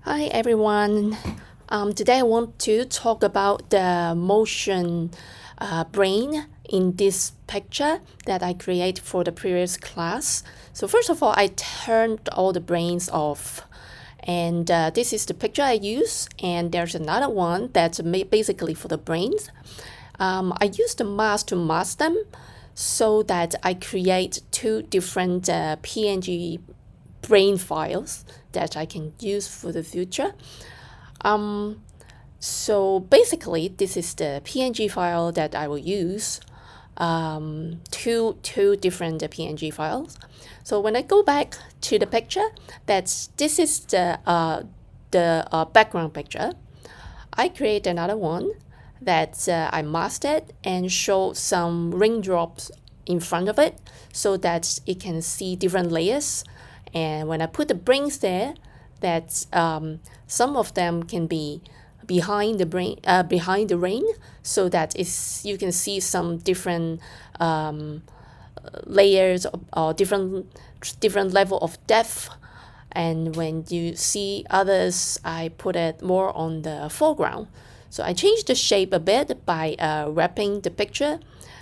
Hi everyone. Today I want to talk about the motion brain in this picture that I create for the previous class. So first of all, I turned all the brains off. And this is the picture I use. And there's another one that's basically for the brains. I use the mask to mask them so that I create two different PNG brain files that I can use for the future. So basically, this is the PNG file that I will use. Two different PNG files. So when I go back to the picture, this is the background picture. I create another one that I masked it and showed some raindrops in front of it so that it can see different layers. And when I put the brains there, that some of them can be behind the rain, so that you can see some different layers or different level of depth. And when you see others, I put it more on the foreground. So I changed the shape a bit by wrapping the picture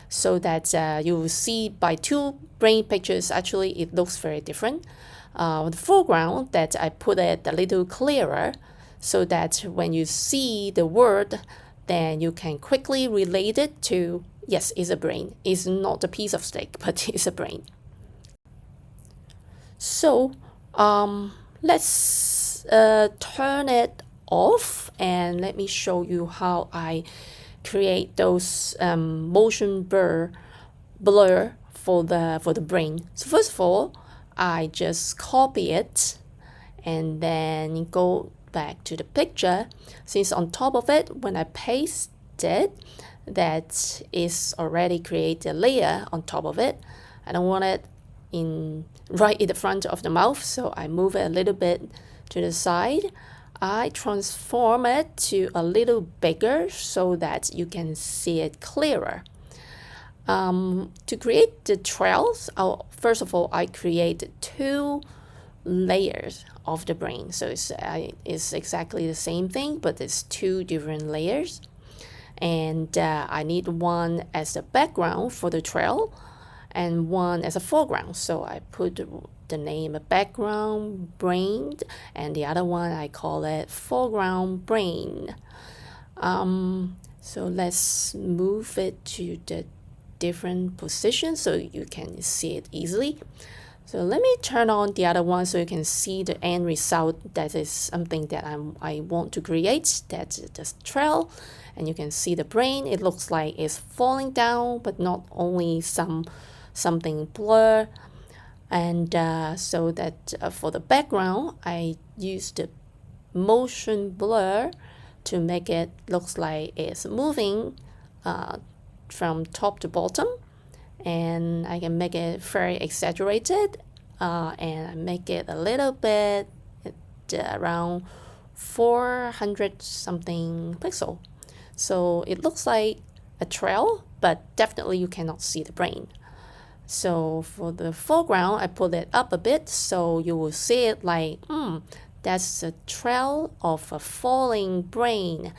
so that you will see by two brain pictures, actually it looks very different. The foreground, that I put it a little clearer so that when you see the word, then you can quickly relate it to, yes, it's a brain. It's not a piece of steak, but it's a brain. So let's turn it off and let me show you how I create those motion blur for the brain. So first of all, I just copy it and then go back to the picture. Since on top of it, when I paste it, that is already create a layer on top of it. I don't want it right in the front of the mouth, so I move it a little bit to the side. I transform it to a little bigger so that you can see it clearer. To create the trails, first of all, I create two layers of the brain. So it's exactly the same thing, but it's two different layers. And I need one as the background for the trail and one as a foreground. So I put the name background brain, and the other one I call it foreground brain. So let's move it to the different positions so you can see it easily. So let me turn on the other one so you can see the end result. That is something that I want to create. That's the trail, and you can see the brain. It looks like it's falling down, but not only something blur. And so that for the background, I use the motion blur to make it looks like it's moving from top to bottom, and I can make it very exaggerated and I make it a little bit around 400 something pixel, so it looks like a trail, but definitely you cannot see the brain. So for the foreground, I put it up a bit so you will see it like, that's a trail of a falling brain,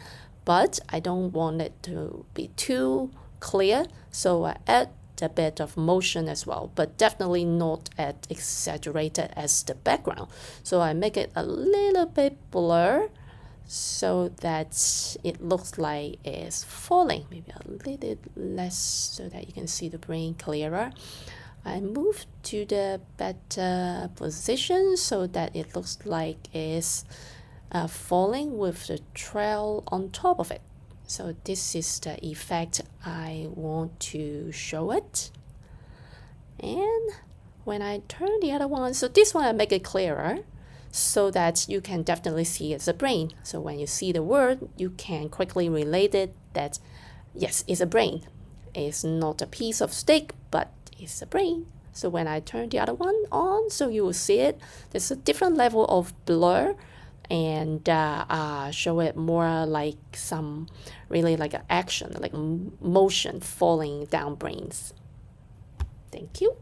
but I don't want it to be too clear, so I add a bit of motion as well, but definitely not as exaggerated as the background. So I make it a little bit blur so that it looks like it's falling, maybe a little less so that you can see the brain clearer. I move to the better position so that it looks like it's falling with the trail on top of it. So this is the effect I want to show it. And when I turn the other one, so this one I make it clearer so that you can definitely see it's a brain. So when you see the word, you can quickly relate it that, yes, it's a brain. It's not a piece of steak, but it's a brain. So when I turn the other one on, so you will see it. There's a different level of blur, and show it more like some really like an action, like motion falling down brains. Thank you.